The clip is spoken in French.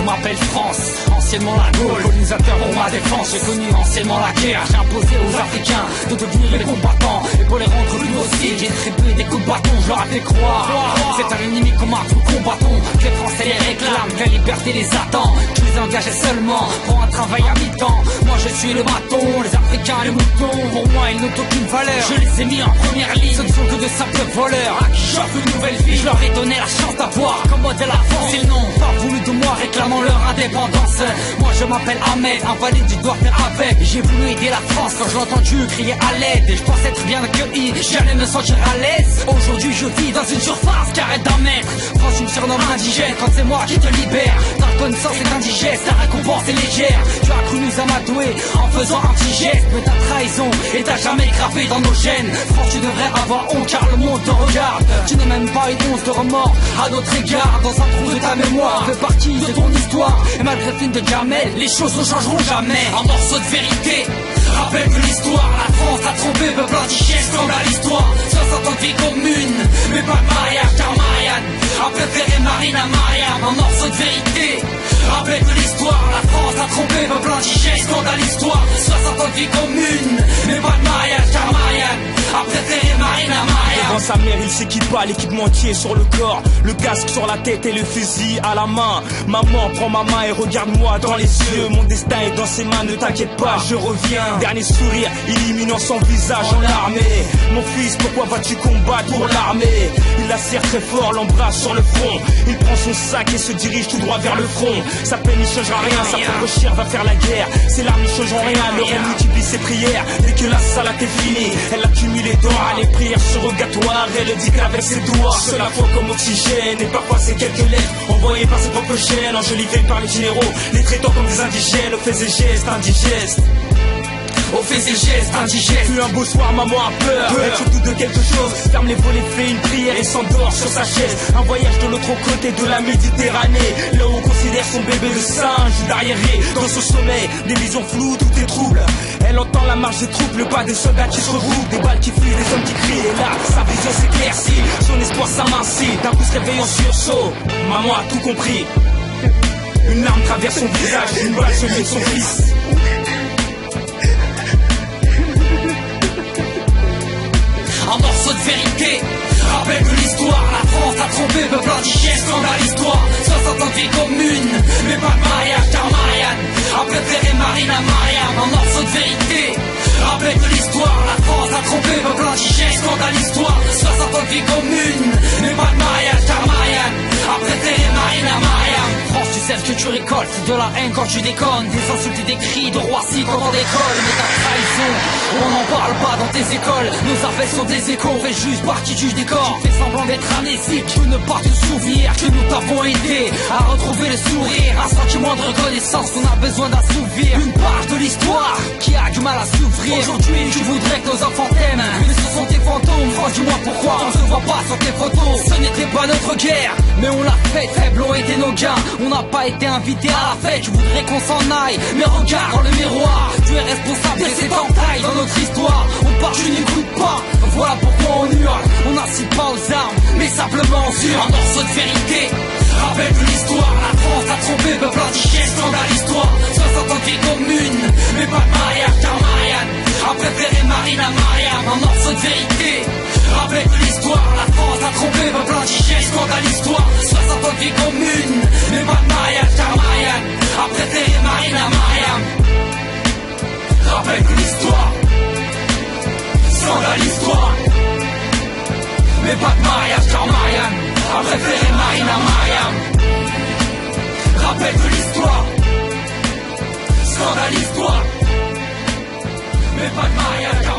m'appelle France, anciennement la Gaule, colonisateur pour ma défense. J'ai connu anciennement la guerre, j'ai imposé aux Africains de devenir les combattants. Et pour les rendre plus dociles, j'ai distribué des coups de bâton, je leur ai fait croire. C'est un ennemi qu'on m'a tout combattant, que les Français les réclament, que la liberté les attend. Je les engageais seulement pour un travail à mi-temps. Moi je suis le bâton, les Africains les moutons. Pour moi ils n'ont aucune valeur, je les ai mis en première ligne. Ce ne sont que de simples voleurs à qui j'offre une nouvelle vie. Je leur ai donné la chance d'avoir comme modèle la France. Ils n'ont pas voulu de moi, réclamant leur indépendance. Moi je m'appelle Ahmed, invalide du doigt faire avec. J'ai voulu aider la France quand j'ai entendu crier à l'aide. Et je pensais être bien accueilli, j'allais me sentir à l'aise. Aujourd'hui je vis dans une surface qui arrête d'un mètre. France tu me surnommes indigène quand c'est moi qui te libère. Ta connaissance est indigeste, ta récompense est légère. Tu as cru nous amadouer en faisant un petit geste. Mais ta trahison et t'as jamais gravé dans nos gènes. France tu devrais avoir honte car le monde te regarde. Tu n'es même pas une once de remords à notre égard. Dans un trou de ta mémoire, fait partie de ton histoire. Et malgré le film de Jamel, les choses ne changeront jamais. Un morceau de vérité rappelle que l'histoire, la France a trompé, peuple indigène, scandale l'histoire. 60 ans de vie commune, mais pas de mariage car Marianne a préféré Marine à Mariam. Un morceau de vérité rappelle que l'histoire, la France a trompé, peuple indigène, scandale l'histoire. 60 ans de vie commune, mais pas de mariage car Marianne a préféré Marine à Mariam. Devant sa mère il s'équipa, l'équipementier sur le corps, le casque sur la tête et le fusil à la main. Maman prends ma main et regarde-moi dans les yeux. Mon destin est dans ses mains, ne t'inquiète pas, je reviens. Dernier sourire, illuminant son visage en l'armée. Mon fils, pourquoi vas-tu combattre pour l'armée? Il la serre très fort, l'embrasse sur le front. Il prend son sac et se dirige tout droit vers le front. Sa peine n'y changera rien, sa propre chair va faire la guerre. Ses larmes n'y changeront rien, le reine multiplie ses prières. Dès que la salade est finie, elle accumule les doigts. Les prières surrogatoires, elle le dit qu'avec ses doigts. C'est la foi comme oxygène, et parfois c'est quelques lettres envoyées par ses propres chaînes, enjolivées par les généraux, les traitant comme des indigènes, aux faits et gestes indigestes. Au fait et gestes indigènes. Puis un beau soir, maman a peur. Elle surtout de quelque chose. Ferme les volets, fait une prière et s'endort sur sa chaise. Un voyage de l'autre côté de la Méditerranée. Là où on considère son bébé de singe d'arriéré. Dans son sommeil, des visions floues, tout est trouble. Elle entend la marche des troupes, le pas des soldats qui se regroupent. Des balles qui fuient, des hommes qui crient. Et là, sa vision s'éclaircit. Son espoir s'amincit. D'un coup se réveille en sursaut. Maman a tout compris. Une larme traverse son visage. Une balle se de son fils. Un morceau de vérité rappelle que l'histoire, la France a trompé, peuple indigène, scandale l'histoire. 60 ans de vie commune, mais pas de mariage car Marianne a préféré Marine à Mariam. Un morceau de vérité rappelle que l'histoire, la France a trompé, peuple indigène, scandale l'histoire. 60 ans de vie commune, mais pas de mariage car Marianne a préféré Marine à Mariam. France, tu sais ce que tu récoltes, c'est de la haine quand tu déconnes, des insultes et des cris de Roissy quand on décolle. Mais ta trahison, on n'en parle pas dans tes écoles. Nos affaires sont des échos, fais juste partie du décor. Tu fais semblant d'être amnésique, tu ne pas te souvenir que nous t'avons aidé à retrouver le sourire, un sentiment de reconnaissance qu'on a besoin d'assouvir. Une part de l'histoire qui a du mal à s'ouvrir. Aujourd'hui, tu voudrais que nos enfants t'aiment, mais ce sont tes fantômes. France, dis-moi pourquoi on se voit pas sur tes photos. Ce n'était pas notre guerre, mais on l'a fait. Faibles ont été nos gains, on n'a pas été invités à la fête. Tu voudrais qu'on s'en aille, mais regarde dans le miroir. Tu es responsable de cette entaille dans notre histoire. On part, tu n'écoutes pas, voilà pourquoi on hurle. On n'incite pas aux armes, mais simplement on hurle. Un morceau de vérité rappelle que l'histoire, la France a trompé, peuple indigène, scandale l'histoire. 60 ans de vie commune, mais pas de mariage car Marianne a préféré Marine à Mariam. Un morceau de vérité rappelle que l'histoire, la France a trompé, peuple indigène, scandale l'histoire. 60 ans de vie commune, mais pas de mariage car Marianne a préféré Marine à Mariam. Rappelle que l'histoire, scandale l'histoire, mais pas de mariage car Marianne a préféré Marine à Mariam. Rappelle que l'histoire, scandale l'histoire, mais pas de mariage car